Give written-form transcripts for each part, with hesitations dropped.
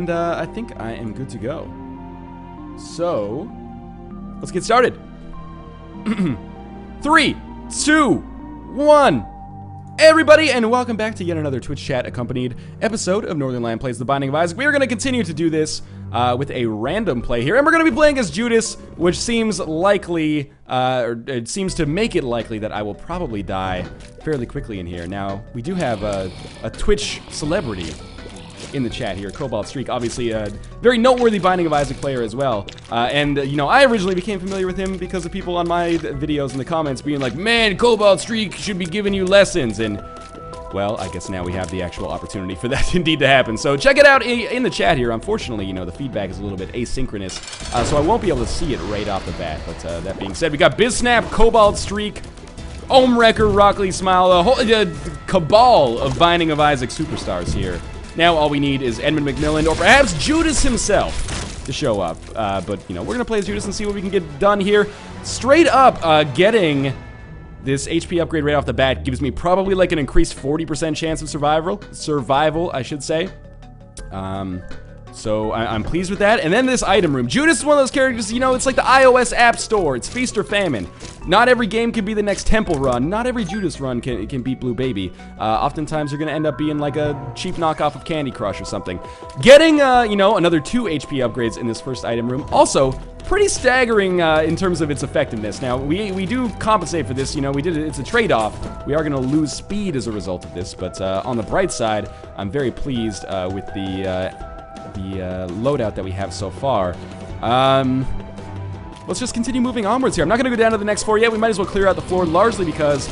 And I think I am good to go. So, let's get started. 3, 2, 1. Everybody, and welcome back to yet another Twitch chat accompanied episode of Northernlion Plays the Binding of Isaac. We are going to continue to do this with a random play here, and we're going to be playing as Judas, which seems likely, or it seems to make it likely that I will probably die fairly quickly in here. Now, we do have a Twitch celebrity in the chat here, Cobalt Streak, obviously a very noteworthy Binding of Isaac player as well. And, you know, I originally became familiar with him because of people on my videos in the comments being like, man, Cobalt Streak should be giving you lessons. And, well, I guess now we have the actual opportunity for that indeed to happen. So check it out in the chat here. Unfortunately, you know, the feedback is a little bit asynchronous, so I won't be able to see it right off the bat. But that being said, we got BizSnap, Cobalt Streak, Ohmwrecker, Rockley Smile, a whole cabal of Binding of Isaac superstars here. Now all we need is Edmund McMillan, or perhaps Judas himself, to show up. But, you know, we're going to play as Judas and see what we can get done here. Straight up, getting this HP upgrade right off the bat gives me probably like an increased 40% chance of survival, I should say. So I'm pleased with that. And then this item room. Judas is one of those characters, you know, it's like the iOS App Store. It's feast or famine. Not every game can be the next Temple Run. Not every Judas run can beat Blue Baby. Oftentimes, you're going to end up being like a cheap knockoff of Candy Crush or something. Getting, you know, another 2 HP upgrades in this first item room. Also, pretty staggering in terms of its effectiveness. Now, we do compensate for this. You know, it's a trade-off. We are going to lose speed as a result of this. But on the bright side, I'm very pleased with the loadout that we have so far. Let's just continue moving onwards here. I'm not going to go down to the next floor yet. We might as well clear out the floor, largely because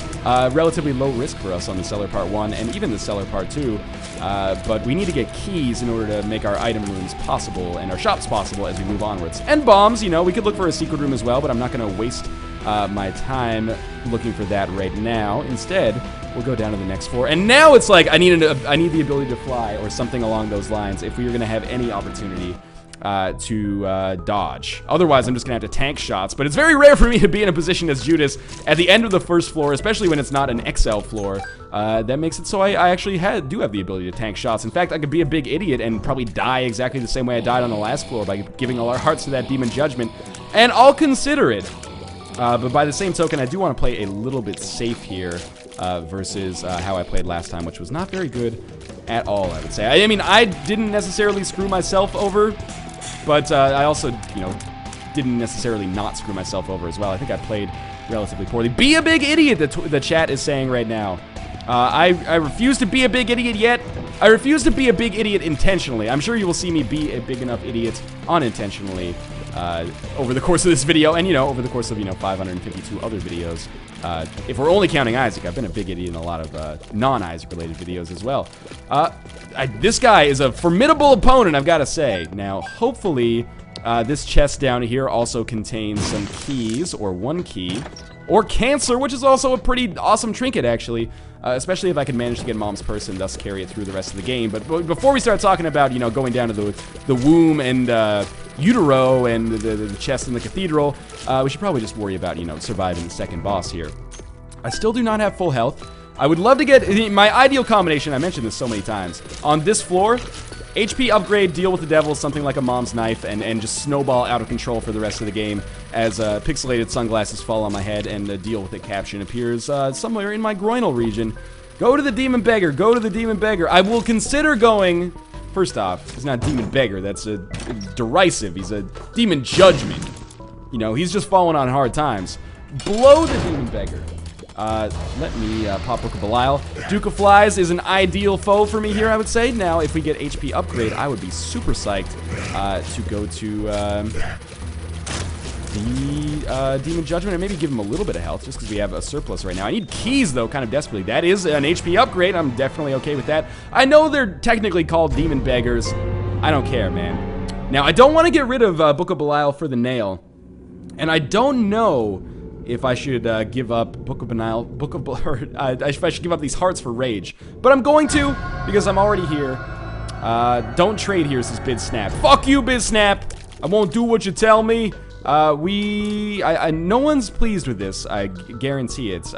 relatively low risk for us on the Cellar Part 1 and even the Cellar Part 2. But we need to get keys in order to make our item rooms possible and our shops possible as we move onwards. And bombs, you know, we could look for a secret room as well, but I'm not going to waste my time looking for that right now. Instead, we'll go down to the next floor. And now it's like I need the ability to fly or something along those lines if we are going to have any opportunity to dodge. Otherwise, I'm just going to have to tank shots. But it's very rare for me to be in a position as Judas at the end of the first floor, especially when it's not an XL floor. That makes it so I actually do have the ability to tank shots. In fact, I could be a big idiot and probably die exactly the same way I died on the last floor by giving all our hearts to that Demon Judgment. And I'll consider it. But by the same token, I do want to play a little bit safe here versus how I played last time, which was not very good at all, I would say. I mean, I didn't necessarily screw myself over, but I also, you know, didn't necessarily not screw myself over as well. I think I played relatively poorly. Be a big idiot, the chat is saying right now. I refuse to be a big idiot yet. I refuse to be a big idiot intentionally. I'm sure you will see me be a big enough idiot unintentionally over the course of this video, and, you know, over the course of, you know, 552 other videos. If we're only counting Isaac, I've been a big idiot in a lot of non-Isaac related videos as well. This guy is a formidable opponent, I've got to say. Now, hopefully, this chest down here also contains some keys, or 1 key, or cancer, which is also a pretty awesome trinket, actually. Especially if I can manage to get Mom's purse and thus carry it through the rest of the game. But before we start talking about, you know, going down to the womb and utero and the chest in the cathedral, we should probably just worry about, you know, surviving the second boss here. I still do not have full health. I would love to get my ideal combination. I mentioned this so many times. On this floor, HP upgrade, deal with the devil, something like a Mom's knife, and just snowball out of control for the rest of the game as pixelated sunglasses fall on my head and the deal with it caption appears somewhere in my groinal region. Go to the Demon Beggar. Go to the Demon Beggar. I will consider going. First off, he's not Demon Beggar. That's a derisive. He's a Demon Judgment. You know, he's just falling on hard times. Below the Demon Beggar. Let me pop Book of Belial. Duke of Flies is an ideal foe for me here, I would say. Now, if we get HP upgrade, I would be super psyched to go to the Demon Judgment and maybe give him a little bit of health just because we have a surplus right now. I need keys, though, kind of desperately. That is an HP upgrade. I'm definitely okay with that. I know they're technically called Demon Beggars. I don't care, man. Now, I don't want to get rid of Book of Belial for the nail. And I don't know if I should give up if I should give up these hearts for rage. But I'm going to, because I'm already here. Don't trade here, says BizSnap. Fuck you, BizSnap! I won't do what you tell me. No one's pleased with this, I guarantee it.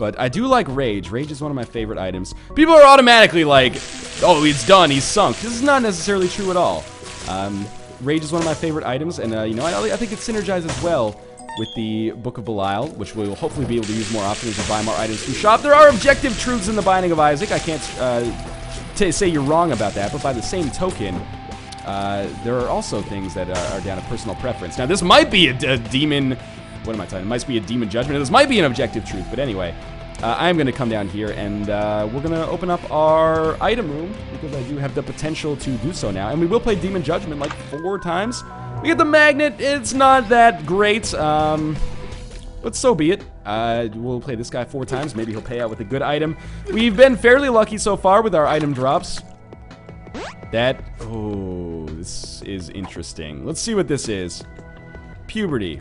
But I do like Rage. Rage is one of my favorite items. People are automatically like, oh, he's done, he's sunk. This is not necessarily true at all. Rage is one of my favorite items, and you know, I think it synergizes well with the Book of Belial, which we'll hopefully be able to use more often as we buy more items from shop. There are objective truths in the Binding of Isaac. I can't say you're wrong about that, but by the same token, there are also things that are down to personal preference. Now, this might be a demon... What am I talking? It might be a demon judgment. This might be an objective truth, but anyway, I'm going to come down here, and we're going to open up our item room, because I do have the potential to do so now. And we will play Demon Judgment like 4 times. We get the magnet. It's not that great, but so be it. We'll play this guy 4 times. Maybe he'll pay out with a good item. We've been fairly lucky so far with our item drops. Oh, this is interesting. Let's see what this is. Puberty.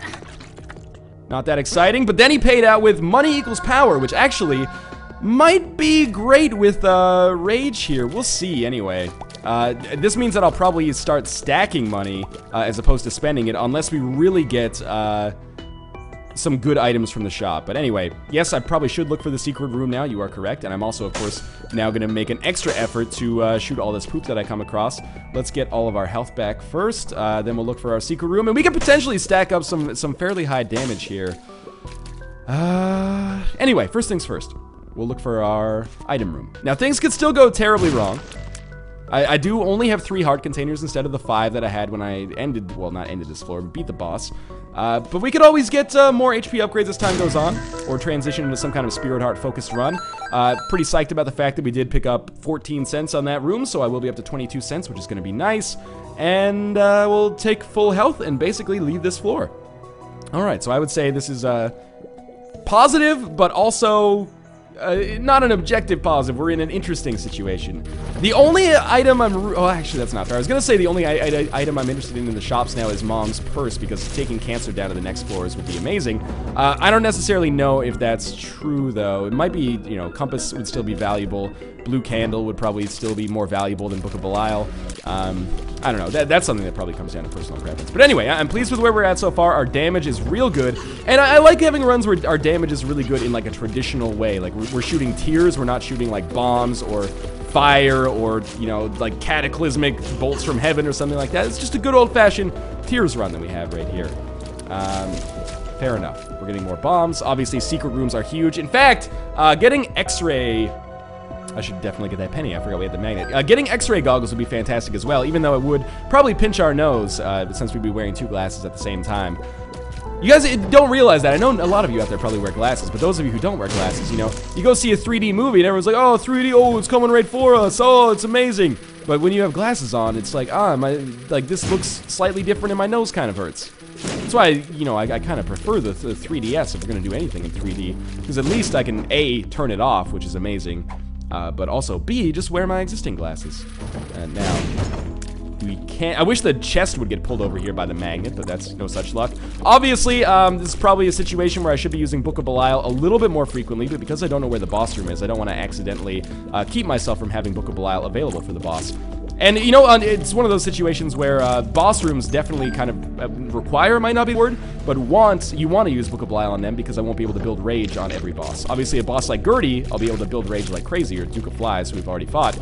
Not that exciting, but then he paid out with money equals power, which actually might be great with Rage here. We'll see anyway. This means that I'll probably start stacking money as opposed to spending it, unless we really get some good items from the shop. But anyway, yes, I probably should look for the secret room now. You are correct. And I'm also, of course, now going to make an extra effort to shoot all this poop that I come across. Let's get all of our health back first. Then we'll look for our secret room. And we can potentially stack up some fairly high damage here. Anyway, first things first. We'll look for our item room. Now, things could still go terribly wrong. I do only have 3 heart containers instead of the 5 that I had when I ended, well, not ended this floor, but beat the boss. But we could always get more HP upgrades as time goes on, or transition into some kind of Spirit Heart focused run. Pretty psyched about the fact that we did pick up 14 cents on that room, so I will be up to 22 cents, which is going to be nice. And we'll take full health and basically leave this floor. Alright, so I would say this is positive, but also... not an objective positive. We're in an interesting situation. The only item oh, actually, that's not fair. I was gonna say the only item I'm interested in the shops now is Mom's purse, because taking cancer down to the next floors would be amazing. I don't necessarily know if that's true, though. It might be, you know, Compass would still be valuable. Blue Candle would probably still be more valuable than Book of Belial. I don't know. That's something that probably comes down to personal preference. But anyway, I'm pleased with where we're at so far. Our damage is real good. And I like having runs where our damage is really good in, like, a traditional way. Like, we're shooting tears. We're not shooting, like, bombs or fire or, you know, like, cataclysmic bolts from heaven or something like that. It's just a good old-fashioned tears run that we have right here. Fair enough. We're getting more bombs. Obviously, secret rooms are huge. In fact, getting X-ray... I should definitely get that penny. I forgot we had the magnet. Getting X-ray goggles would be fantastic as well, even though it would probably pinch our nose, since we'd be wearing 2 glasses at the same time. You guys don't realize that. I know a lot of you out there probably wear glasses, but those of you who don't wear glasses, you know, you go see a 3D movie and everyone's like, oh, 3D, oh, it's coming right for us, oh, it's amazing. But when you have glasses on, it's like, like, this looks slightly different and my nose kind of hurts. That's why, you know, I kind of prefer the 3DS if we're going to do anything in 3D, because at least I can, A, turn it off, which is amazing, but also, B, just wear my existing glasses. And now, we can't... I wish the chest would get pulled over here by the magnet, but that's no such luck. Obviously, this is probably a situation where I should be using Book of Belial a little bit more frequently, but because I don't know where the boss room is, I don't want to accidentally keep myself from having Book of Belial available for the boss. And, you know, it's one of those situations where boss rooms definitely kind of require, might not be the word, but you want to use Book of Belial on them, because I won't be able to build Rage on every boss. Obviously, a boss like Gertie, I'll be able to build Rage like crazy, or Duke of Flies, who we've already fought.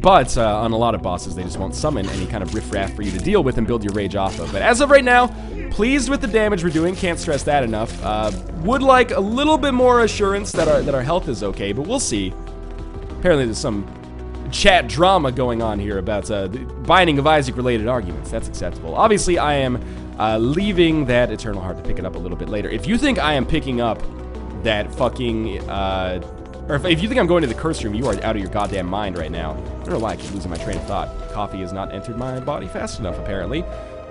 But on a lot of bosses, they just won't summon any kind of riffraff for you to deal with and build your Rage off of. But as of right now, pleased with the damage we're doing, can't stress that enough. Would like a little bit more assurance that our health is okay, but we'll see. Apparently there's some chat drama going on here about the Binding of Isaac related arguments. That's acceptable. Obviously, I am leaving that Eternal Heart to pick it up a little bit later. If you think I am picking up that fucking, or if you think I'm going to the curse room, you are out of your goddamn mind right now. I don't know why I keep losing my train of thought. Coffee has not entered my body fast enough, apparently.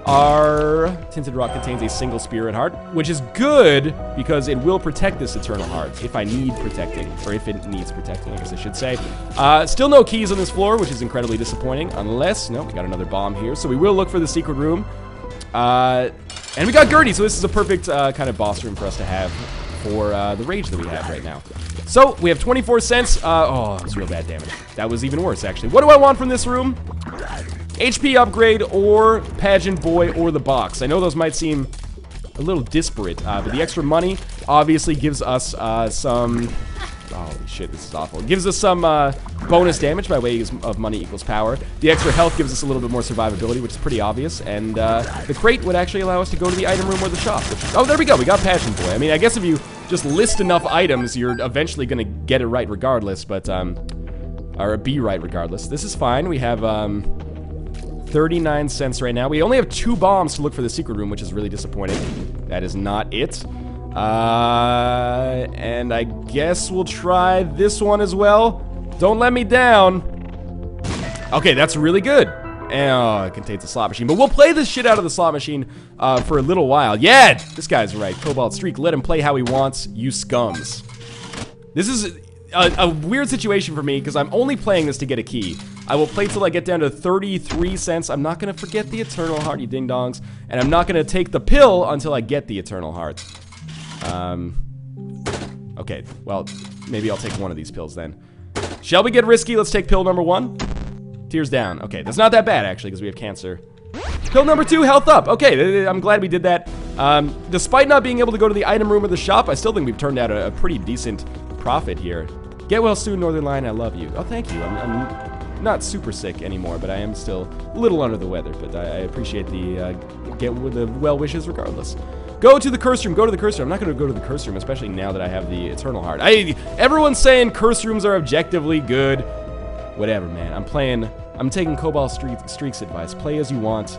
Our Tinted Rock contains a single Spirit Heart, which is good because it will protect this Eternal Heart if I need protecting, or if it needs protecting, I guess I should say. Still no keys on this floor, which is incredibly disappointing, unless, no, we got another bomb here, so we will look for the secret room. And we got Gertie, so this is a perfect kind of boss room for us to have for the Rage that we have right now. So, we have 24 cents. Oh, that was real bad damage. That was even worse, actually. What do I want from this room? HP upgrade, or Pageant Boy, or the box. I know those might seem a little disparate, but the extra money obviously gives us some... Holy shit, this is awful. It gives us some bonus damage by way of money equals power. The extra health gives us a little bit more survivability, which is pretty obvious. And the crate would actually allow us to go to the item room or the shop. Oh, there we go. We got Passion Boy. I mean, I guess if you just list enough items, you're eventually going to get it right regardless. But, or be right regardless. This is fine. We have 39 cents right now. We only have 2 bombs to look for the secret room, which is really disappointing. That is not it. And I guess we'll try this one as well. Don't let me down. Okay, that's really good. Oh, it contains a slot machine. But we'll play this shit out of the slot machine for a little while. Yeah, this guy's right. Cobalt Streak, let him play how he wants, you scums. This is a weird situation for me because I'm only playing this to get a key. I will play till I get down to 33 cents. I'm not going to forget the Eternal Heart, you ding-dongs. And I'm not going to take the pill until I get the Eternal Heart. Okay, well, maybe I'll take one of these pills then. Shall we get risky? Let's take pill number 1. Tears down. Okay, that's not that bad, actually, because we have cancer. Pill number 2, health up. Okay, I'm glad we did that. Despite not being able to go to the item room or the shop, I still think we've turned out a pretty decent profit here. Get well soon, Northernlion, I love you. Oh, thank you. I'm not super sick anymore, but I am still a little under the weather, but I appreciate the well wishes regardless. Go to the curse room, go to the curse room. I'm not going to go to the curse room, especially now that I have the Eternal Heart. Everyone's saying curse rooms are objectively good. Whatever, man. I'm taking Cobalt Streak's advice. Play as you want,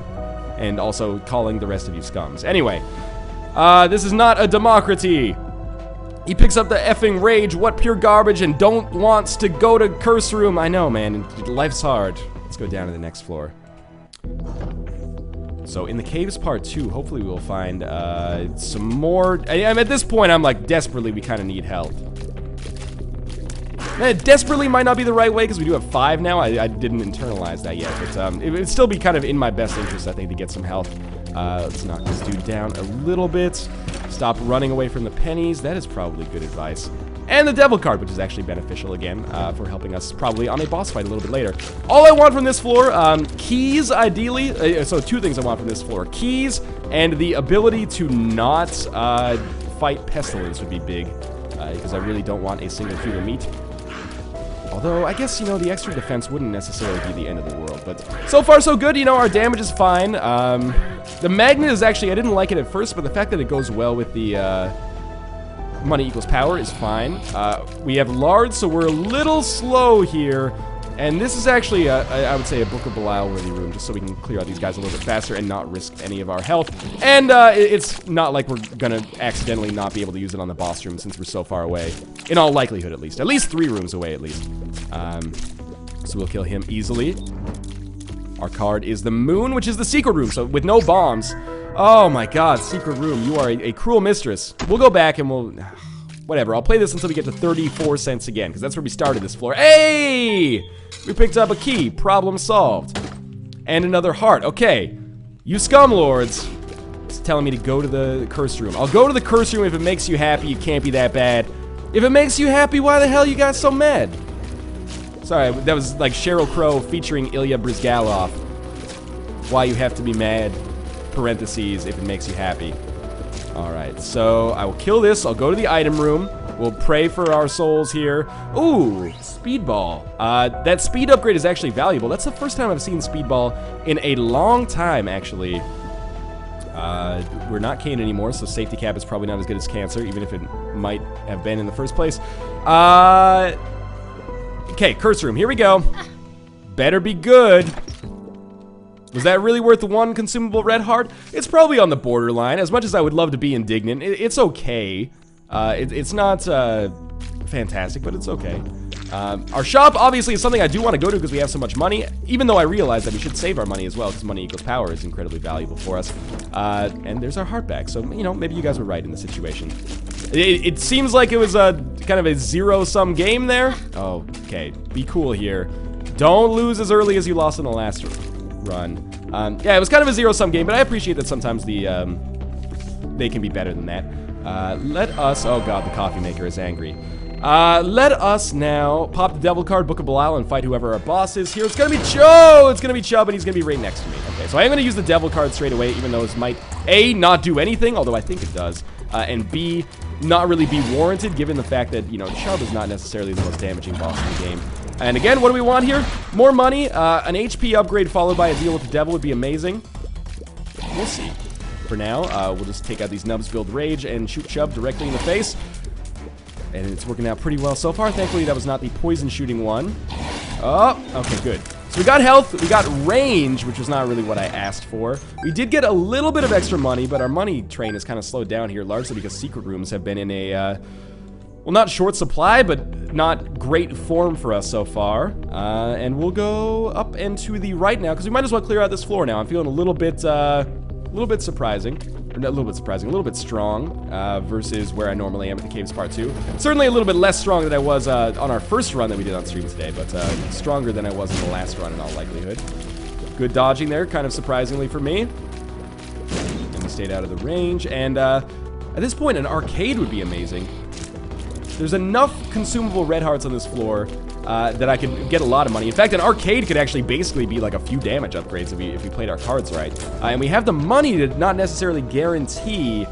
and also calling the rest of you scums. Anyway, this is not a democracy. He picks up the effing rage, what pure garbage, and wants to go to curse room. I know, man. Life's hard. Let's go down to the next floor. So in the caves part 2, hopefully we will find some more. At this point, I'm like, desperately, we kind of need health. Desperately might not be the right way because we do have 5 now. I didn't internalize that yet, but it would still be kind of in my best interest, I think, to get some health. Let's knock this dude down a little bit. Stop running away from the pennies. That is probably good advice. And the devil card, which is actually beneficial again for helping us probably on a boss fight a little bit later. All I want from this floor, keys ideally. So 2 things I want from this floor. Keys and the ability to not fight pestilence would be big. Because I really don't want a single fewer meat. Although, I guess, you know, the extra defense wouldn't necessarily be the end of the world. But so far, so good. You know, our damage is fine. The magnet is actually, I didn't like it at first, but the fact that it goes well with the money equals power is fine. We have large, so we're a little slow here. And this is actually, I would say, a Book of Belial worthy room, just so we can clear out these guys a little bit faster and not risk any of our health. And it's not like we're gonna accidentally not be able to use it on the boss room since we're so far away. In all likelihood, at least. At least 3 rooms away, at least. So we'll kill him easily. Our card is the Moon, which is the secret room, so with no bombs. Oh my god, secret room, you are a cruel mistress. We'll go back and we'll... Whatever, I'll play this until we get to 34 cents again, because that's where we started this floor. Hey! We picked up a key. Problem solved. And another heart. Okay. You scumlords. It's telling me to go to the curse room. I'll go to the curse room if it makes you happy. It can't be that bad. If it makes you happy, why the hell are you guys so mad? Sorry, that was like Sheryl Crow featuring Ilya Brizgalov. Why you have to be mad, parentheses, if it makes you happy. Alright, so I will kill this. I'll go to the item room. We'll pray for our souls here. Ooh, Speedball. That speed upgrade is actually valuable. That's the first time I've seen Speedball in a long time, actually. We're not Kane anymore, so Safety Cap is probably not as good as Cancer, even if it might have been in the first place. Okay, Curse Room, here we go. Better be good. Was that really worth the 1 consumable red heart? It's probably on the borderline. As much as I would love to be indignant, it's okay. It's not fantastic, but it's okay. Our shop, obviously, is something I do want to go to because we have so much money, even though I realize that we should save our money as well, because money equals power is incredibly valuable for us. And there's our heart back, so, you know, maybe you guys were right in the situation. It seems like it was a kind of a zero-sum game there. Oh, okay, be cool here. Don't lose as early as you lost in the last run. Yeah, it was kind of a zero-sum game, but I appreciate that sometimes they can be better than that. Let us... Oh god, the coffee maker is angry. Let us now pop the devil card, Book of Belial, and fight whoever our boss is here. It's gonna be Cho! It's gonna be Chubb, and he's gonna be right next to me. Okay, so I am gonna use the devil card straight away, even though this might, A, not do anything, although I think it does, and B, not really be warranted given the fact that, you know, Chub is not necessarily the most damaging boss in the game. And again, what do we want here? More money, an HP upgrade followed by a deal with the devil would be amazing. We'll see. For now, we'll just take out these Nubs build Rage and shoot Chub directly in the face. And it's working out pretty well so far. Thankfully, that was not the poison shooting one. Oh, okay, good. So we got health, we got range, which was not really what I asked for. We did get a little bit of extra money, but our money train has kind of slowed down here, largely because secret rooms have been in a, well, not short supply, but not great form for us so far. And we'll go up and to the right now, because we might as well clear out this floor now. I'm feeling a little bit surprising. Or not a little bit surprising, a little bit strong versus where I normally am at the Caves Part 2. Certainly a little bit less strong than I was on our first run that we did on stream today, but stronger than I was in the last run in all likelihood. Good dodging there, kind of surprisingly for me. And we stayed out of the range, and at this point an arcade would be amazing. There's enough consumable red hearts on this floor that I could get a lot of money. In fact, an arcade could actually basically be like a few damage upgrades if we played our cards right. And we have the money to not necessarily guarantee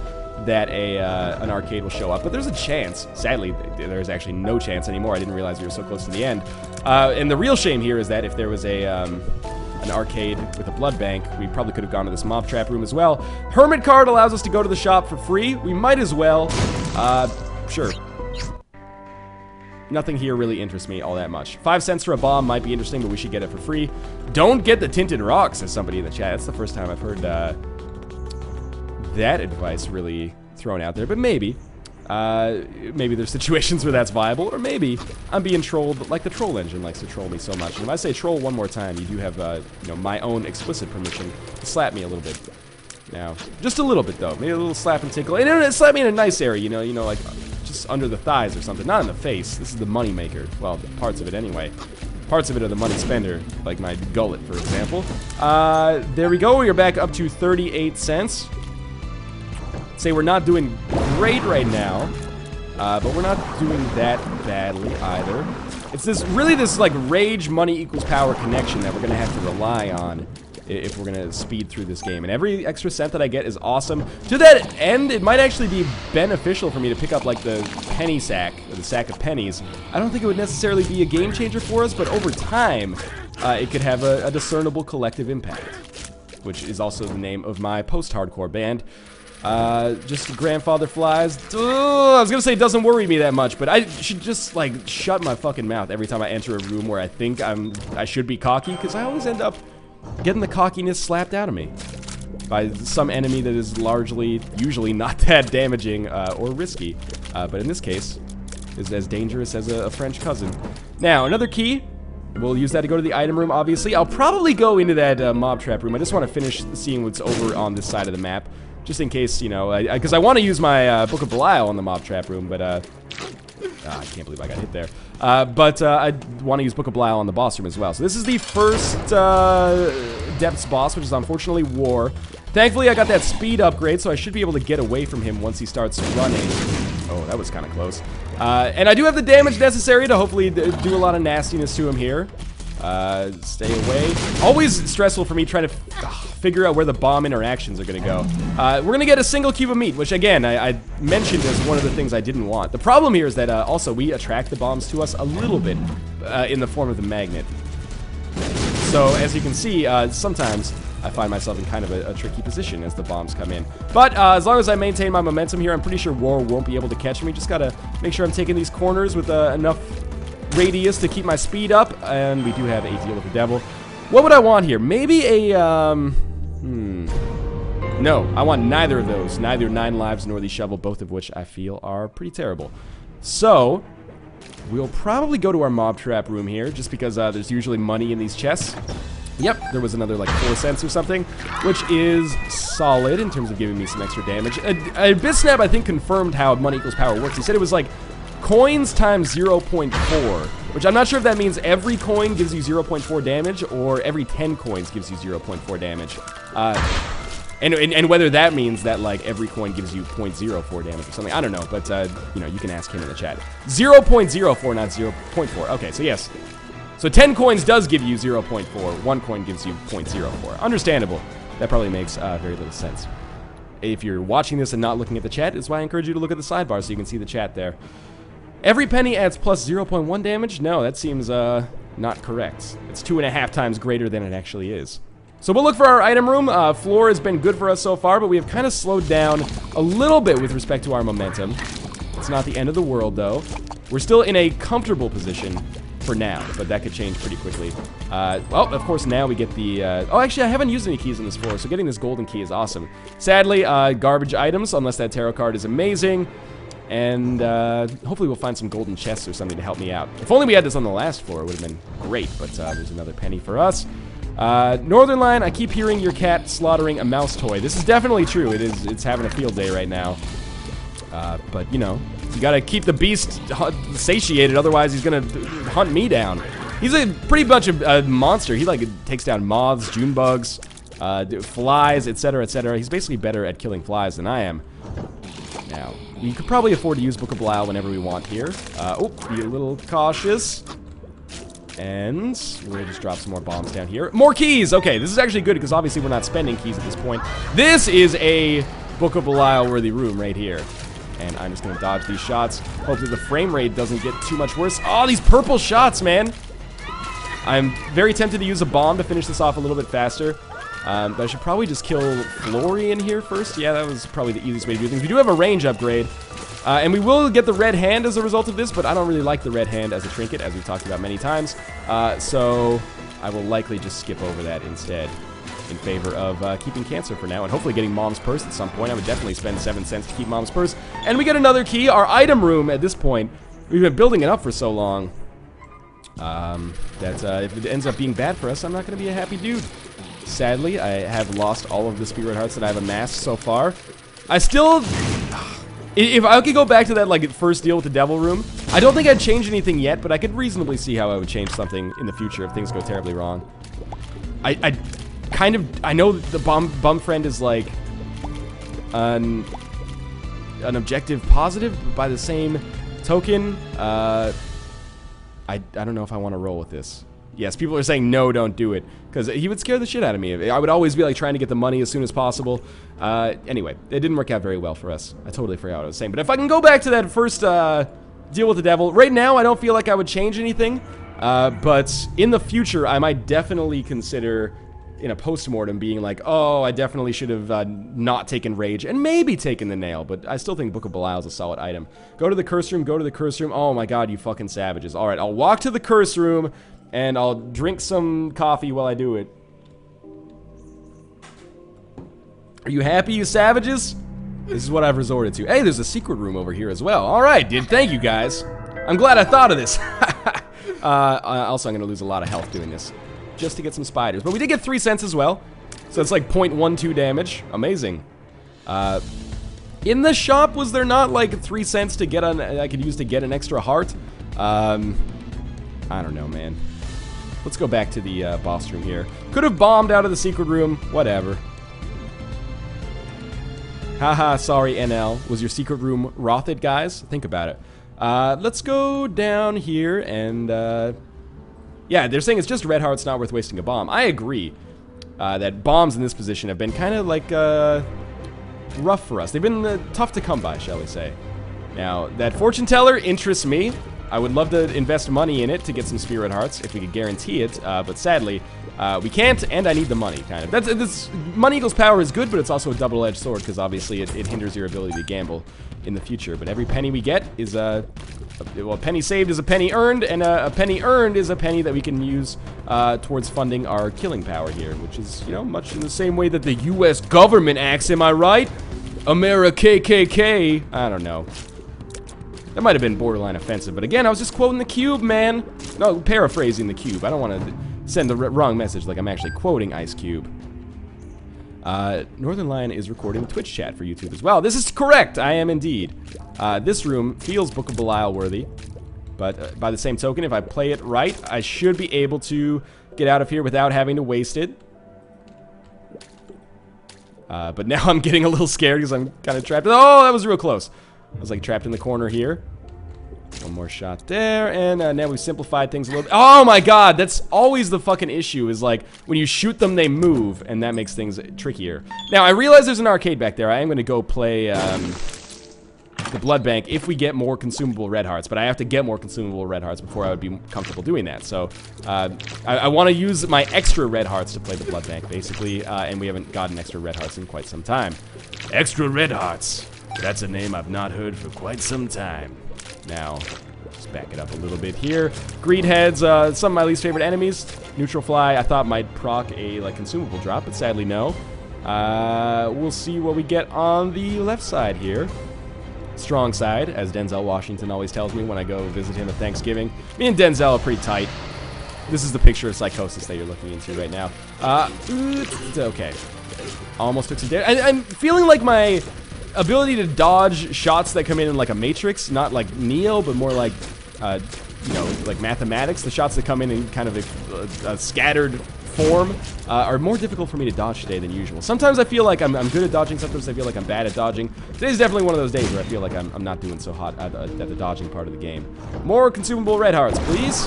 that an arcade will show up, but there's a chance. Sadly, there's actually no chance anymore. I didn't realize we were so close to the end. And the real shame here is that if there was an arcade with a blood bank, we probably could have gone to this mob trap room as well. Hermit card allows us to go to the shop for free. We might as well. Sure. Nothing here really interests me all that much. 5 cents for a bomb might be interesting, but we should get it for free. Don't get the tinted rocks, says somebody in the chat. That's the first time I've heard that advice really thrown out there, but maybe. Maybe there's situations where that's viable, or maybe I'm being trolled like the troll engine likes to troll me so much. And if I say troll one more time, you do have, you know, my own explicit permission to slap me a little bit. Now, just a little bit though, maybe a little slap and tickle, and slap me in a nice area, you know, like just under the thighs or something, not in the face. This is the money maker. Well, parts of it anyway. Parts of it are the money spender, like my gullet, for example. There we go. We are back up to 38 cents. Say we're not doing great right now, but we're not doing that badly either. It's this like rage money equals power connection that we're gonna have to rely on if we're gonna speed through this game. And every extra cent that I get is awesome. To that end, it might actually be beneficial for me to pick up like the penny sack, or the sack of pennies. I don't think it would necessarily be a game changer for us, but over time, it could have a discernible collective impact, which is also the name of my post-hardcore band. Just grandfather flies. I was gonna say it doesn't worry me that much, but I should just like shut my fucking mouth every time I enter a room where I think I should be cocky, because I always end up getting the cockiness slapped out of me by some enemy that is usually not that damaging or risky, but in this case is as dangerous as a French cousin. Now, another key. We'll use that to go to the item room, obviously. I'll probably go into that mob trap room. I just want to finish seeing what's over on this side of the map, just in case, you know, because I want to use my Book of Belial on the mob trap room, but I can't believe I got hit there. But I want to use Book of Belial on the boss room as well. So this is the first Depths boss, which is unfortunately War. Thankfully, I got that speed upgrade, so I should be able to get away from him once he starts running. Oh, that was kind of close. And I do have the damage necessary to hopefully do a lot of nastiness to him here. Stay away. Always stressful for me trying to figure out where the bomb interactions are going to go. We're going to get a single cube of meat, which again, I mentioned as one of the things I didn't want. The problem here is that also we attract the bombs to us a little bit in the form of the magnet. So as you can see, sometimes I find myself in kind of a tricky position as the bombs come in. But as long as I maintain my momentum here, I'm pretty sure War won't be able to catch me. Just got to make sure I'm taking these corners with enough radius to keep my speed up, and we do have a deal with the devil. What would I want here? Maybe a, no, I want neither of those. Neither 9 lives nor the shovel, both of which I feel are pretty terrible. So, we'll probably go to our mob trap room here, just because there's usually money in these chests. Yep, there was another like 4 cents or something, which is solid in terms of giving me some extra damage. BitSnap, I think, confirmed how money equals power works. He said it was like coins times 0.4, which I'm not sure if that means every coin gives you 0.4 damage or every 10 coins gives you 0.4 damage. And whether that means that like every coin gives you 0.04 damage or something, I don't know, but you know, you can ask him in the chat. 0.04, not 0.4. Okay, so yes. So 10 coins does give you 0.4, 1 coin gives you 0.04. Understandable. That probably makes very little sense. if you're watching this and not looking at the chat, is why I encourage you to look at the sidebar so you can see the chat there. Every penny adds plus 0.1 damage? No, that seems not correct. It's 2.5 times greater than it actually is. So we'll look for our item room. Floor has been good for us so far, but we have kind of slowed down a little bit with respect to our momentum. It's not the end of the world, though. We're still in a comfortable position for now, but that could change pretty quickly. Well, of course, now we get the... oh, actually, I haven't used any keys on this floor, so getting this golden key is awesome. Sadly, garbage items, unless that tarot card is amazing. And hopefully we'll find some golden chests or something to help me out. If only we had this on the last floor, it would have been great, but there's another penny for us. Northernlion, I keep hearing your cat slaughtering a mouse toy. This is definitely true. It's having a field day right now. But, you know, you gotta keep the beast satiated, otherwise he's gonna hunt me down. He's a pretty much a monster. He, like, takes down moths, June bugs, flies, etc., etc. He's basically better at killing flies than I am. Now, we could probably afford to use Book of Belial whenever we want here. Oh, be a little cautious. And we'll just drop some more bombs down here. More keys! Okay, this is actually good because obviously we're not spending keys at this point. This is a Book of Belial worthy room right here. And I'm just going to dodge these shots. Hopefully the frame rate doesn't get too much worse. Oh, these purple shots, man! I'm very tempted to use a bomb to finish this off a little bit faster. But I should probably just kill Flory in here first. Yeah, that was probably the easiest way to do things. We do have a range upgrade. And we will get the red hand as a result of this, but I don't really like the red hand as a trinket, as we've talked about many times. So I will likely just skip over that instead in favor of keeping Cancer for now and hopefully getting Mom's Purse at some point. I would definitely spend 7 cents to keep Mom's Purse. And we get another key. Our item room at this point, we've been building it up for so long that if it ends up being bad for us, I'm not going to be a happy dude. Sadly, I have lost all of the spirit hearts that I've amassed so far. I still... If I could go back to that, like, first deal with the Devil Room, I don't think I'd change anything yet, but I could reasonably see how I would change something in the future if things go terribly wrong. I know the bum friend is, like, an objective positive, but by the same token, I don't know if I want to roll with this. Yes, people are saying, no, don't do it. Because he would scare the shit out of me. I would always be, like, trying to get the money as soon as possible. Anyway, it didn't work out very well for us. I totally forgot what I was saying. But if I can go back to that first deal with the devil, right now I don't feel like I would change anything. But in the future, I might definitely consider, in a post-mortem, being like, oh, I definitely should have not taken Rage and maybe taken the Nail. But I still think Book of Belial is a solid item. Go to the curse room, go to the curse room. Oh my god, you fucking savages. Alright, I'll walk to the curse room. And I'll drink some coffee while I do it. Are you happy, you savages? This is what I've resorted to. Hey, there's a secret room over here as well. Alright, dude, thank you guys. I'm glad I thought of this. Also, I'm going to lose a lot of health doing this. Just to get some spiders. But we did get 3 cents as well. So it's like 0.12 damage. Amazing. In the shop, was there not like 3 cents to get I could use to get an extra heart? I don't know, man. Let's go back to the boss room here. Could have bombed out of the secret room. Whatever. Haha, sorry, NL. Was your secret room rotted, guys? Think about it. Let's go down here and... yeah, they're saying it's just red hearts, not worth wasting a bomb. I agree that bombs in this position have been kind of like rough for us. They've been tough to come by, shall we say. Now, that fortune teller interests me. I would love to invest money in it to get some spirit hearts if we could guarantee it, but sadly, we can't, and I need the money, kind of. This money equals power is good, but it's also a double-edged sword, because obviously it hinders your ability to gamble in the future. But every penny we get is well, a penny saved is a penny earned, and a penny earned is a penny that we can use towards funding our killing power here, which is, you know, much in the same way that the U.S. government acts, am I right? America KKK. I don't know. That might have been borderline offensive, but again, I was just quoting the Cube, man. No, paraphrasing the Cube. I don't want to send the wrong message like I'm actually quoting Ice Cube. Northernlion is recording Twitch chat for YouTube as well. This is correct. I am indeed. This room feels Book of Belial worthy, but by the same token, if I play it right, I should be able to get out of here without having to waste it. But now I'm getting a little scared because I'm kind of trapped. Oh, that was real close. I was like trapped in the corner here. One more shot there, and now we've simplified things a little bit. Oh my god, that's always the fucking issue, is like, when you shoot them, they move, and that makes things trickier. Now, I realize there's an arcade back there. I am gonna go play, the blood bank if we get more consumable red hearts, but I have to get more consumable red hearts before I would be comfortable doing that. So, I want to use my extra red hearts to play the blood bank, basically, and we haven't gotten extra red hearts in quite some time. Extra red hearts. That's a name I've not heard for quite some time. Now, just back it up a little bit here. Greed heads, some of my least favorite enemies. Neutral fly, I thought might proc a like consumable drop, but sadly no. We'll see what we get on the left side here. Strong side, as Denzel Washington always tells me when I go visit him at Thanksgiving. Me and Denzel are pretty tight. This is the picture of psychosis that you're looking into right now. Okay. Almost took some damage. I'm feeling like my ability to dodge shots that come in like a Matrix, not like Neo, but more like, you know, like mathematics. The shots that come in kind of a scattered form are more difficult for me to dodge today than usual. Sometimes I feel like I'm good at dodging, sometimes I feel like I'm bad at dodging. Today's definitely one of those days where I feel like I'm not doing so hot at the dodging part of the game. More consumable red hearts, please.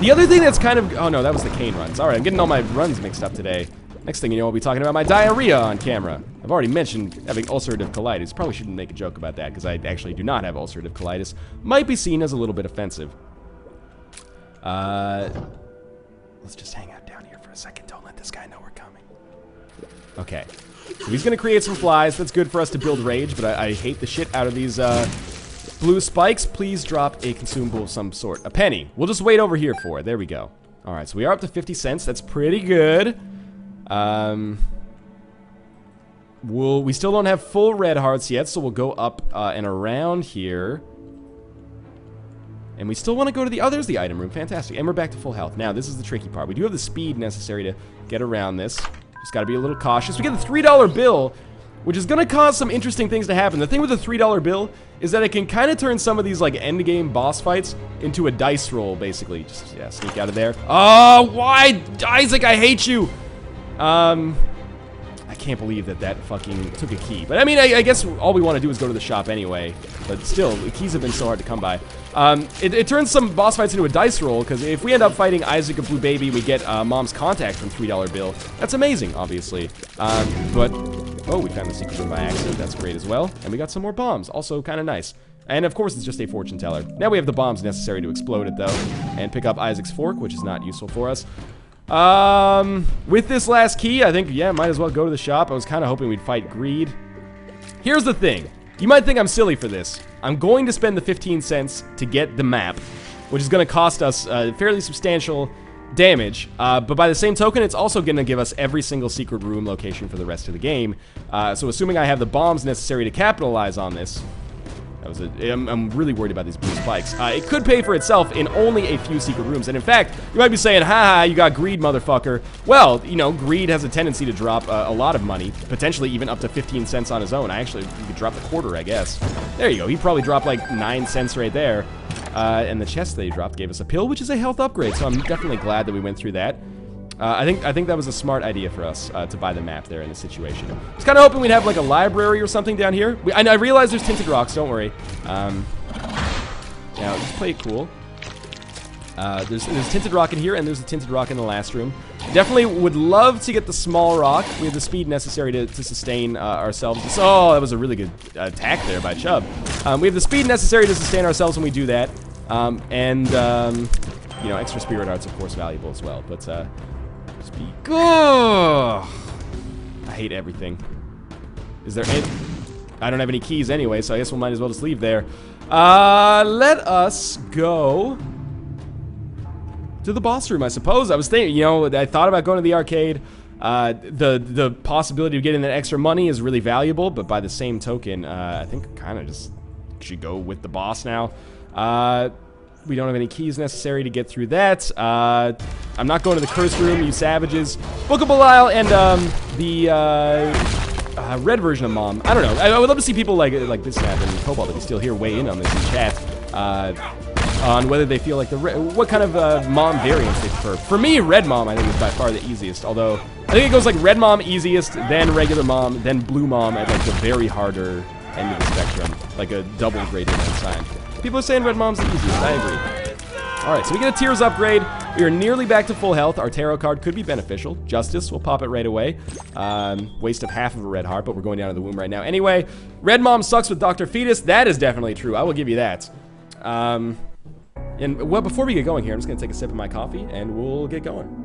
The other thing that's kind of... Oh no, that was the cane runs. Alright, I'm getting all my runs mixed up today. Next thing you know, I'll be talking about my diarrhea on camera. I've already mentioned having ulcerative colitis. Probably shouldn't make a joke about that, because I actually do not have ulcerative colitis. Might be seen as a little bit offensive. Let's just hang out down here for a second. Don't let this guy know we're coming. Okay. So he's going to create some flies. That's good for us to build rage, but I hate the shit out of these blue spikes. Please drop a consumable of some sort. A penny. We'll just wait over here for it. There we go. Alright, so we are up to 50 cents. That's pretty good. We still don't have full red hearts yet, so we'll go up and around here. And we still want to go to the others, the item room. Fantastic. And we're back to full health. Now, this is the tricky part. We do have the speed necessary to get around this. Just got to be a little cautious. We get the $3 bill, which is going to cause some interesting things to happen. The thing with the $3 bill is that it can kind of turn some of these, like, endgame boss fights into a dice roll, basically. Just, yeah, sneak out of there. Oh, why? Isaac, I hate you! I can't believe that fucking took a key. But, I mean, I guess all we want to do is go to the shop anyway. But still, the keys have been so hard to come by. It turns some boss fights into a dice roll, because if we end up fighting Isaac of Blue Baby, we get Mom's contact from $3 bill. That's amazing, obviously. But, oh, we found the secret room by accident. That's great as well. And we got some more bombs, also kind of nice. And, of course, it's just a fortune teller. Now we have the bombs necessary to explode it, though, and pick up Isaac's fork, which is not useful for us. With this last key, I think, yeah, might as well go to the shop. I was kind of hoping we'd fight Greed. Here's the thing. You might think I'm silly for this. I'm going to spend the 15 cents to get the map, which is going to cost us fairly substantial damage. But by the same token, it's also going to give us every single secret room location for the rest of the game. So assuming I have the bombs necessary to capitalize on this, I'm really worried about these blue spikes. It could pay for itself in only a few secret rooms. And in fact, you might be saying, haha, you got Greed, motherfucker. Well, you know, Greed has a tendency to drop a lot of money, potentially even up to 15 cents on his own. You could drop a quarter, I guess. There you go. He probably dropped like 9 cents right there. And the chest that he dropped gave us a pill, which is a health upgrade. So I'm definitely glad that we went through that. I think that was a smart idea for us to buy the map there in this situation. I was kind of hoping we'd have like a library or something down here. I realize there's tinted rocks, don't worry. Now, just play it cool. There's tinted rock in here, and there's a tinted rock in the last room. Definitely would love to get the small rock. We have the speed necessary to sustain ourselves. Oh, that was a really good attack there by Chubb. We have the speed necessary to sustain ourselves when we do that. You know, extra spirit arts, of course, valuable as well. But, speed. Oh, I hate everything. Is there any... I don't have any keys anyway, so I guess we might as well just leave there. Let us go to the boss room, I suppose. I was thinking, you know, I thought about going to the arcade. The possibility of getting that extra money is really valuable, but by the same token, I think kind of just should go with the boss now. We don't have any keys necessary to get through that. I'm not going to the cursed room, you savages. Book of Belial and the red version of Mom. I don't know. I would love to see people like this Snap and Cobalt, if you still here, weigh in on this in chat. On whether they feel like what kind of Mom variants they prefer. For me, Red Mom I think is by far the easiest. Although I think it goes like Red Mom easiest, then regular Mom, then Blue Mom at like the very harder end of the spectrum, like a double greater than sign. People are saying Red Mom's the easiest. I agree. Alright, so we get a Tears upgrade. We are nearly back to full health. Our tarot card could be beneficial. Justice, we'll pop it right away. Waste of half of a red heart, but we're going down to the womb right now. Anyway, Red Mom sucks with Dr. Fetus. That is definitely true. I will give you that. And well, before we get going here, I'm just going to take a sip of my coffee, and we'll get going.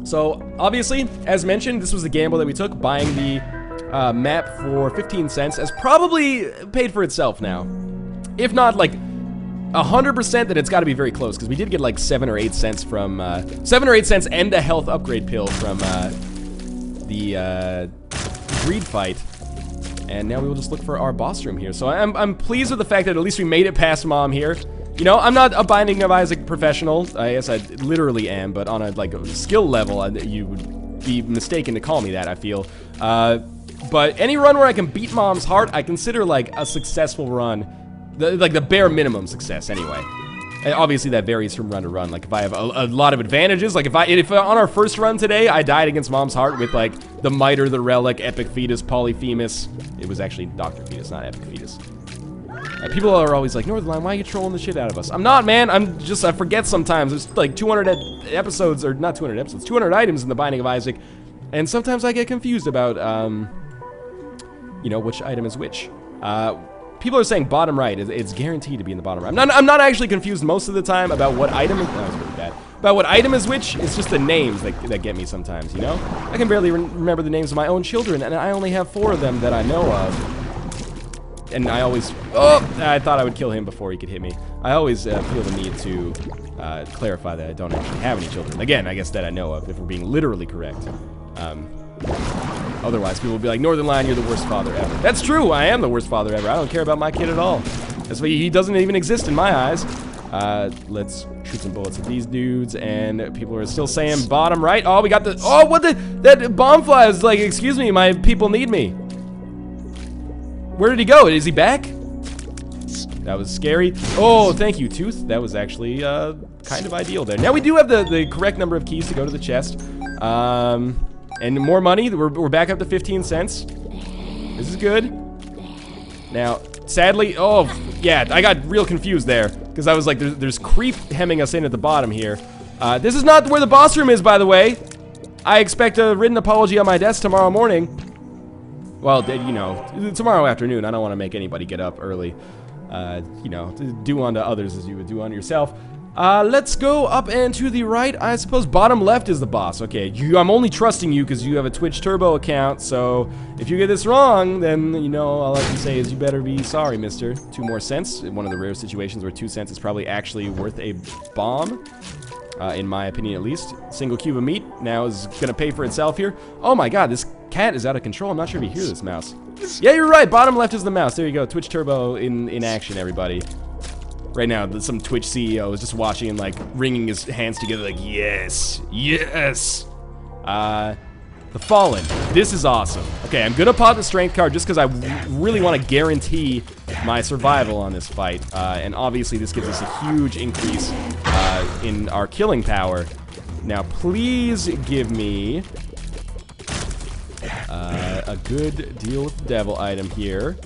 So, obviously, as mentioned, this was the gamble that we took. Buying the map for 15 cents has probably paid for itself now. If not, like, 100% that it's got to be very close, because we did get, like, 7 or 8 cents from, 7 or 8 cents and a health upgrade pill from, the, greed fight. And now we will just look for our boss room here. So I'm pleased with the fact that at least we made it past Mom here. You know, I'm not a Binding of Isaac professional. I guess I literally am, but on a, like, a skill level, you would be mistaken to call me that, I feel. But any run where I can beat Mom's heart, I consider, like, a successful run. Like the bare minimum success, anyway. And obviously, that varies from run to run. Like, if I have a lot of advantages, like if on our first run today, I died against Mom's heart with, like, the Miter, the Relic, Epic Fetus, Polyphemus. It was actually Dr. Fetus, not Epic Fetus. People are always like, Northernlion, why are you trolling the shit out of us? I'm not, man. I forget sometimes. There's, like, 200 episodes, or not 200 episodes, 200 items in the Binding of Isaac. And sometimes I get confused about, you know, which item is which. People are saying bottom right. It's guaranteed to be in the bottom right. I'm not actually confused most of the time about what item is... That was really bad. About what item is which. It's just the names that get me sometimes, you know? I can barely remember the names of my own children, and I only have 4 of them that I know of. And I always... Oh! I thought I would kill him before he could hit me. I always feel the need to clarify that I don't actually have any children. Again, I guess that I know of, if we're being literally correct. Otherwise, people will be like, Northernlion, you're the worst father ever. That's true, I am the worst father ever. I don't care about my kid at all. That's why he doesn't even exist in my eyes. Let's shoot some bullets at these dudes, and people are still saying bottom right. Oh, we got the... Oh, what the... That bomb fly is like, excuse me, my people need me. Where did he go? Is he back? That was scary. Oh, thank you, Tooth. That was actually kind of ideal there. Now we do have the correct number of keys to go to the chest. And more money. We're back up to 15 cents. This is good. Now, sadly, oh, yeah, I got real confused there. Because I was like, there's creep hemming us in at the bottom here. This is not where the boss room is, by the way. I expect a written apology on my desk tomorrow morning. Well, you know, tomorrow afternoon. I don't want to make anybody get up early. You know, do unto others as you would do unto yourself. Let's go up and to the right. I suppose bottom left is the boss. Okay, I'm only trusting you because you have a Twitch Turbo account, so if you get this wrong, then, you know, all I can say is you better be sorry, mister. 2 more cents. One of the rare situations where 2 cents is probably actually worth a bomb. In my opinion, at least. Single cube of meat now is gonna pay for itself here. Oh my god, this cat is out of control. I'm not sure if you hear this mouse. Yeah, you're right. Bottom left is the mouse. There you go. Twitch Turbo in action, everybody. Right now, some Twitch CEO is just watching and, like, wringing his hands together like, yes, yes. The Fallen. This is awesome. Okay, I'm gonna pop the strength card just because I really want to guarantee my survival on this fight. And obviously, this gives us a huge increase in our killing power. Now, please give me a good deal with the devil item here.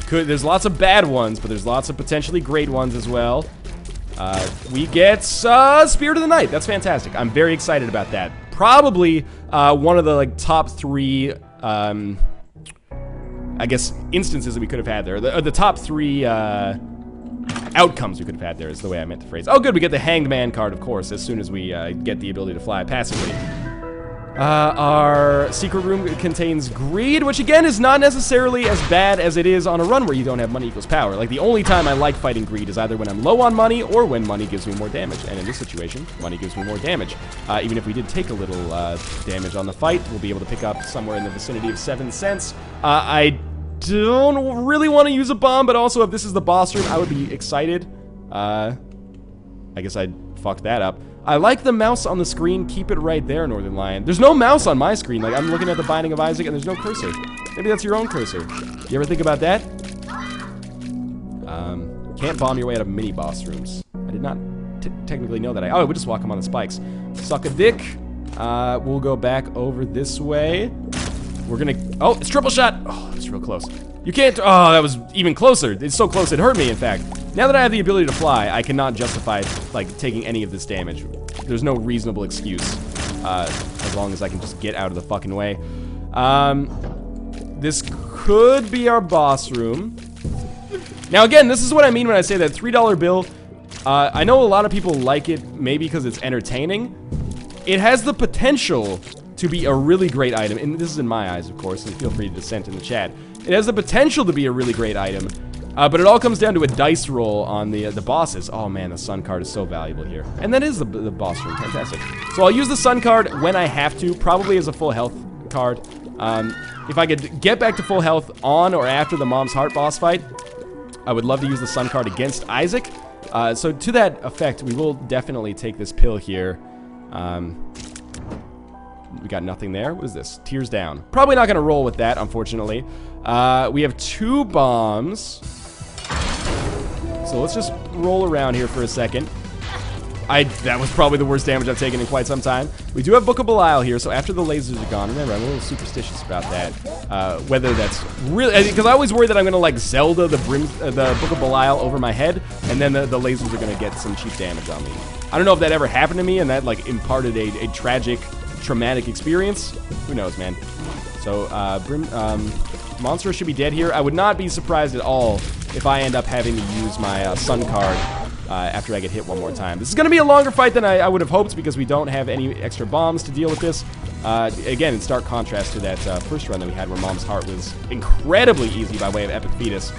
There's lots of bad ones, but there's lots of potentially great ones as well. We get Spirit of the Night. That's fantastic. I'm very excited about that. Probably one of the, like, top 3, I guess, instances that we could have had there. The top 3 outcomes we could have had there is the way I meant the phrase. Oh, good. We get the Hanged Man card, of course, as soon as we get the ability to fly passively. Our secret room contains greed, which again is not necessarily as bad as it is on a run where you don't have money equals power. Like, the only time I like fighting greed is either when I'm low on money or when money gives me more damage. And in this situation, money gives me more damage. Even if we did take a little damage on the fight, we'll be able to pick up somewhere in the vicinity of 7 cents. I don't really want to use a bomb, but also if this is the boss room, I would be excited. I guess I'd fuck that up. I like the mouse on the screen. Keep it right there, Northernlion. There's no mouse on my screen. Like, I'm looking at the Binding of Isaac, and there's no cursor. Maybe that's your own cursor. You ever think about that? Can't bomb your way out of mini boss rooms. I did not technically know that. Oh, we just walk him on the spikes. Suck a dick. We'll go back over this way. We're gonna... Oh, it's triple shot! Oh, it's real close. You can't... Oh, that was even closer. It's so close it hurt me, in fact. Now that I have the ability to fly, I cannot justify, like, taking any of this damage. There's no reasonable excuse. As long as I can just get out of the fucking way. This could be our boss room. Now, again, this is what I mean when I say that $3 bill... I know a lot of people like it, maybe because it's entertaining. It has the potential to be a really great item, and this is in my eyes, of course, and feel free to dissent in the chat. It has the potential to be a really great item, but it all comes down to a dice roll on the bosses. Oh man, the sun card is so valuable here. And that is the boss room, fantastic. So I'll use the sun card when I have to, probably as a full health card. If I could get back to full health on or after the Mom's Heart boss fight, I would love to use the sun card against Isaac. So to that effect, we will definitely take this pill here. We got nothing there. What is this? Tears down. Probably not going to roll with that, unfortunately. We have 2 bombs. So let's just roll around here for a second. That was probably the worst damage I've taken in quite some time. We do have Book of Belial here, so after the lasers are gone, remember, I'm a little superstitious about that. Whether that's really... Because I always worry that I'm going to, like, Zelda the Book of Belial over my head, and then the lasers are going to get some cheap damage on me. I don't know if that ever happened to me, and that, like, imparted a tragic, traumatic experience. Who knows, man. So, Monster should be dead here. I would not be surprised at all if I end up having to use my Sun card after I get hit one more time. This is going to be a longer fight than I would have hoped because we don't have any extra bombs to deal with this. Again, in stark contrast to that first run that we had where Mom's Heart was incredibly easy by way of Epic Fetus.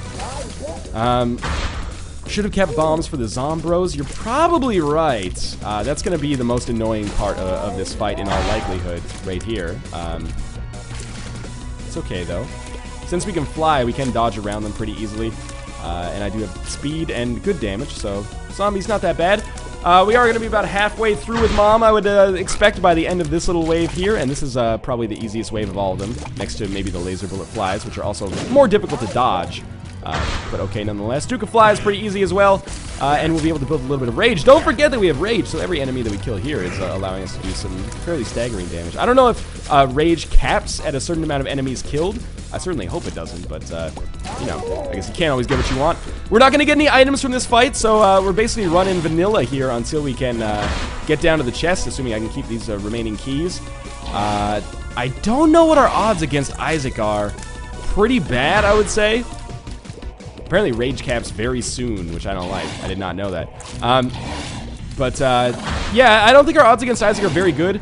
Should have kept bombs for the Zombros. You're probably right. That's going to be the most annoying part of this fight in all likelihood right here. It's okay, though. Since we can fly, we can dodge around them pretty easily. And I do have speed and good damage, so zombie's not that bad. We are going to be about halfway through with Mom, I would expect by the end of this little wave here, and this is probably the easiest wave of all of them, next to maybe the laser bullet flies, which are also more difficult to dodge. But okay, nonetheless. Duke of Fly is pretty easy as well, and we'll be able to build a little bit of rage. Don't forget that we have rage, so every enemy that we kill here is allowing us to do some fairly staggering damage. I don't know if rage caps at a certain amount of enemies killed. I certainly hope it doesn't, but, you know, I guess you can't always get what you want. We're not going to get any items from this fight, so we're basically running vanilla here until we can get down to the chest, assuming I can keep these remaining keys. I don't know what our odds against Isaac are. Pretty bad, I would say. Apparently rage caps very soon, which I don't like. I did not know that. Yeah, I don't think our odds against Isaac are very good.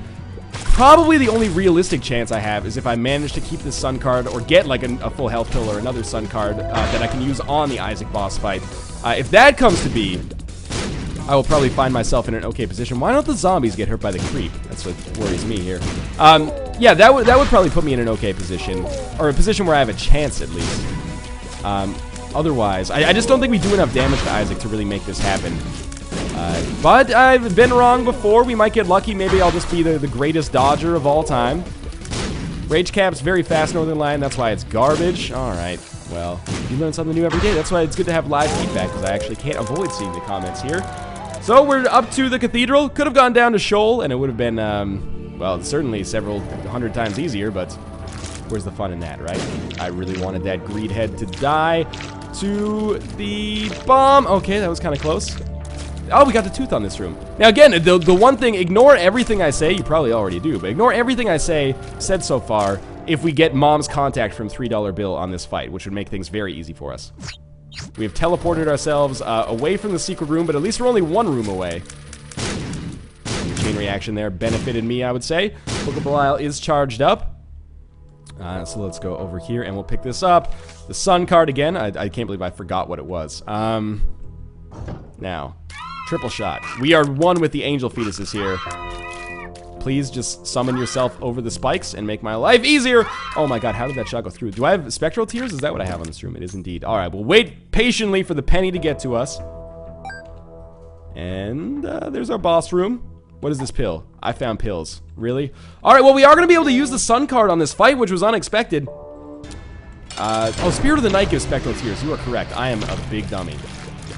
Probably the only realistic chance I have is if I manage to keep this Sun card or get like a full health pill or another Sun card that I can use on the Isaac boss fight. If that comes to be, I will probably find myself in an okay position. Why don't the zombies get hurt by the creep? That's what worries me here. Yeah, that would probably put me in an okay position, or a position where I have a chance at least. Otherwise, I just don't think we do enough damage to Isaac to really make this happen. But I've been wrong before. We might get lucky. Maybe I'll just be the greatest dodger of all time. Rage cap's very fast, Northernlion. That's why it's garbage. All right. Well, you learn something new every day. That's why it's good to have live feedback, because I actually can't avoid seeing the comments here. So we're up to the cathedral. Could have gone down to Shoal, and it would have been, well, certainly several hundred times easier, but where's the fun in that, right? I really wanted that greed head to die. To the bomb. Okay, that was kind of close. Oh, we got the tooth on this room. Now, again, the one thing, ignore everything I say. You probably already do, but ignore everything I said so far if we get Mom's contact from $3 bill on this fight, which would make things very easy for us. We have teleported ourselves away from the secret room, but at least we're only one room away. The chain reaction there benefited me, I would say. Book of Belial is charged up. So let's go over here and we'll pick this up. The Sun card again. I can't believe I forgot what it was. Now, triple shot. We are one with the angel fetuses here. Please just summon yourself over the spikes and make my life easier. Oh my god, how did that shot go through? Do I have spectral tears? Is that what I have on this room? It is indeed. Alright, we'll wait patiently for the penny to get to us. And there's our boss room. What is this pill? I found pills. Really? Alright, well, we are going to be able to use the Sun card on this fight, which was unexpected. Oh, Spirit of the Night gives spectral tears. You are correct. I am a big dummy.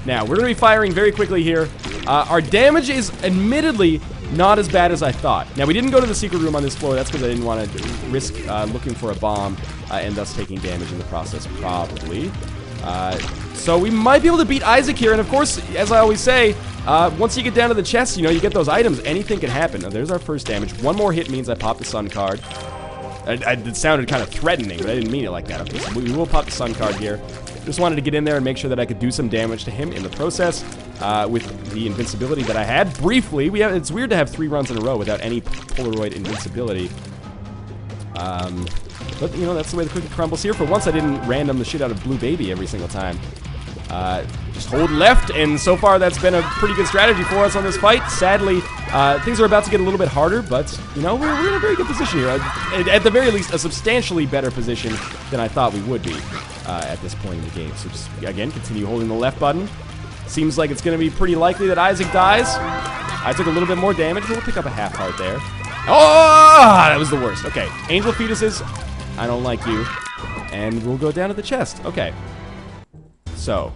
Now, we're going to be firing very quickly here. Our damage is admittedly not as bad as I thought. Now, we didn't go to the secret room on this floor. That's because I didn't want to risk looking for a bomb and thus taking damage in the process, probably. So we might be able to beat Isaac here. And of course, as I always say, once you get down to the chest, you know, you get those items, anything can happen. Now, there's our first damage. One more hit means I pop the sun card. It sounded kind of threatening, but I didn't mean it like that. Okay, so we will pop the sun card here. Just wanted to get in there and make sure that I could do some damage to him in the process with the invincibility that I had. Briefly, it's weird to have 3 runs in a row without any Polaroid invincibility. But, you know, that's the way the cookie crumbles here. For once, I didn't random the shit out of Blue Baby every single time. Just hold left, and so far that's been a pretty good strategy for us on this fight. Sadly, things are about to get a little bit harder, but, you know, we're in a very good position here. At the very least, a substantially better position than I thought we would be at this point in the game. So just, again, continue holding the left button. Seems like it's going to be pretty likely that Isaac dies. I took a little bit more damage, but we'll pick up a half heart there. Oh, that was the worst. Okay, Angel Fetuses, I don't like you. And we'll go down to the chest. Okay. So,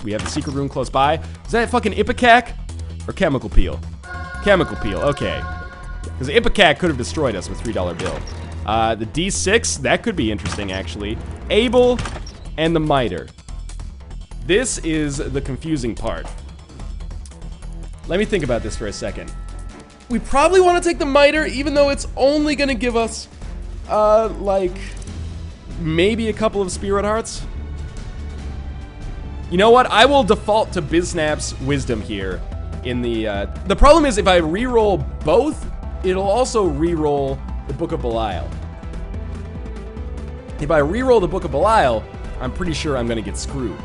we have the secret room close by. Is that fucking Ipecac or Chemical Peel? Chemical Peel, okay. Because Ipecac could have destroyed us with $3 bill. The D6, that could be interesting, actually. Abel and the Miter. This is the confusing part. Let me think about this for a second. We probably want to take the Miter, even though it's only going to give us, like, maybe a couple of Spirit Hearts. You know what? I will default to Biznap's Wisdom here. In the problem is if I reroll both, it'll also reroll the Book of Belial. If I reroll the Book of Belial, I'm pretty sure I'm gonna get screwed.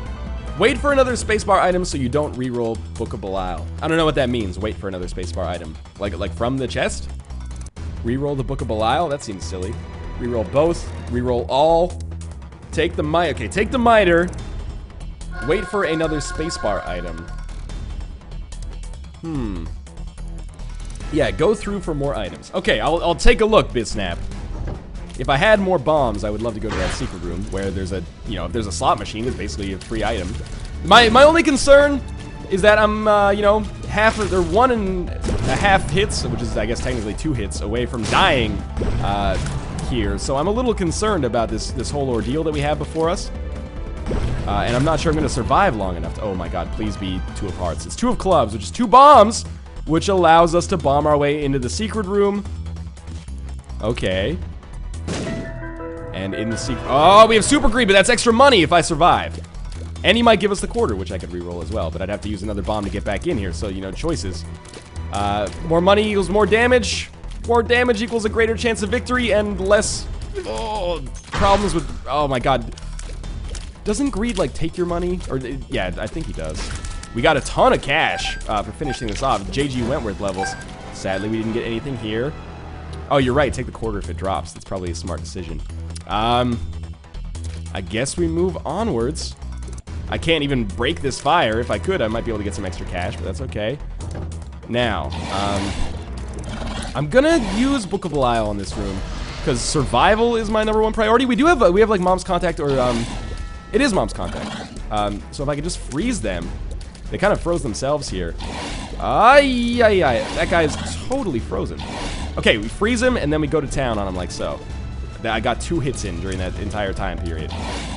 Wait for another spacebar item so you don't reroll Book of Belial. I don't know what that means. Wait for another spacebar item. Like from the chest? Reroll the Book of Belial? That seems silly. Reroll both. Reroll all. Take the Miter. Okay, take the Miter. Wait for another spacebar item. Yeah, go through for more items. Okay, I'll take a look, Biznap. If I had more bombs, I would love to go to that secret room where there's a, you know, if there's a slot machine, it's basically a free item. My only concern is that I'm, you know, they're 1.5 hits, which is, I guess, technically 2 hits away from dying here. So I'm a little concerned about this whole ordeal that we have before us. And I'm not sure I'm going to survive long enough to, oh my god, please be 2 of Hearts. It's 2 of Clubs, which is 2 bombs, which allows us to bomb our way into the secret room. Okay. And in the secret, oh, we have Super Greed, but that's extra money if I survive. And he might give us the quarter, which I could reroll as well, but I'd have to use another bomb to get back in here, so, you know, choices. More money equals more damage. More damage equals a greater chance of victory and less, problems with, oh my god. Doesn't Greed, like, take your money? Or, yeah, I think he does. We got a ton of cash for finishing this off. JG Wentworth levels. Sadly, we didn't get anything here. Oh, you're right. Take the quarter if it drops. That's probably a smart decision. I guess we move onwards. I can't even break this fire. If I could, I might be able to get some extra cash, but that's okay. Now, I'm gonna use Book of Belial in this room because survival is my #1 priority. We have like Mom's Contact, or it is Mom's Contact. So if I could just freeze them, they kind of froze themselves here. That guy is totally frozen. Okay, we freeze him and then we go to town on him like so. I got 2 hits in during that entire time period.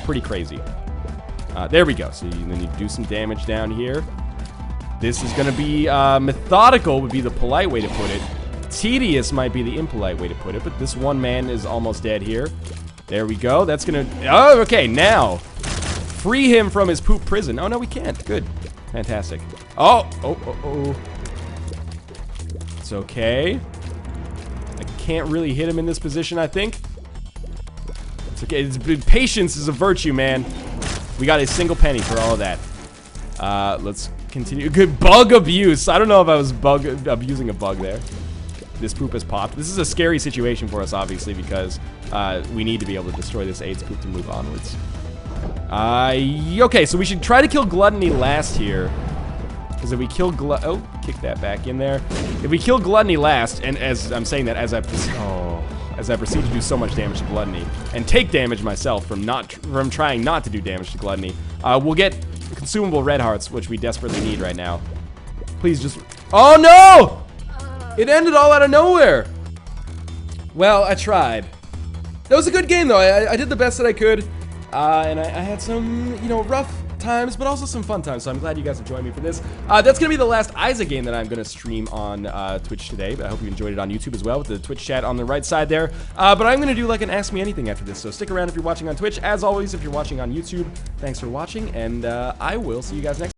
Pretty crazy. There we go. So then you do some damage down here. This is going to be methodical would be the polite way to put it. Tedious might be the impolite way to put it, but this one man is almost dead here. There we go. That's going to... Oh, okay, now. Free him from his poop prison. Oh, no, we can't. Good. Fantastic. Oh. It's okay. I can't really hit him in this position, I think. It's okay. Patience is a virtue, man. We got a single penny for all of that. Let's continue. Good bug abuse. I don't know if I was abusing a bug there. This poop has popped. This is a scary situation for us, obviously, because we need to be able to destroy this AIDS poop to move onwards. Okay, so we should try to kill Gluttony last here. Because if we kill kick that back in there. If we kill Gluttony last, and as I'm saying that as I proceed to do so much damage to Gluttony, and take damage myself from trying not to do damage to Gluttony, we'll get consumable red hearts, which we desperately need right now. Please just... Oh, no! It ended all out of nowhere. Well, I tried. That was a good game, though. I did the best that I could. And I had some, you know, rough times, but also some fun times, so I'm glad you guys have joined me for this. That's going to be the last Isaac game that I'm going to stream on Twitch today, but I hope you enjoyed it on YouTube as well, with the Twitch chat on the right side there. But I'm going to do like an Ask Me Anything after this, so stick around if you're watching on Twitch. As always, if you're watching on YouTube, thanks for watching, and I will see you guys next time.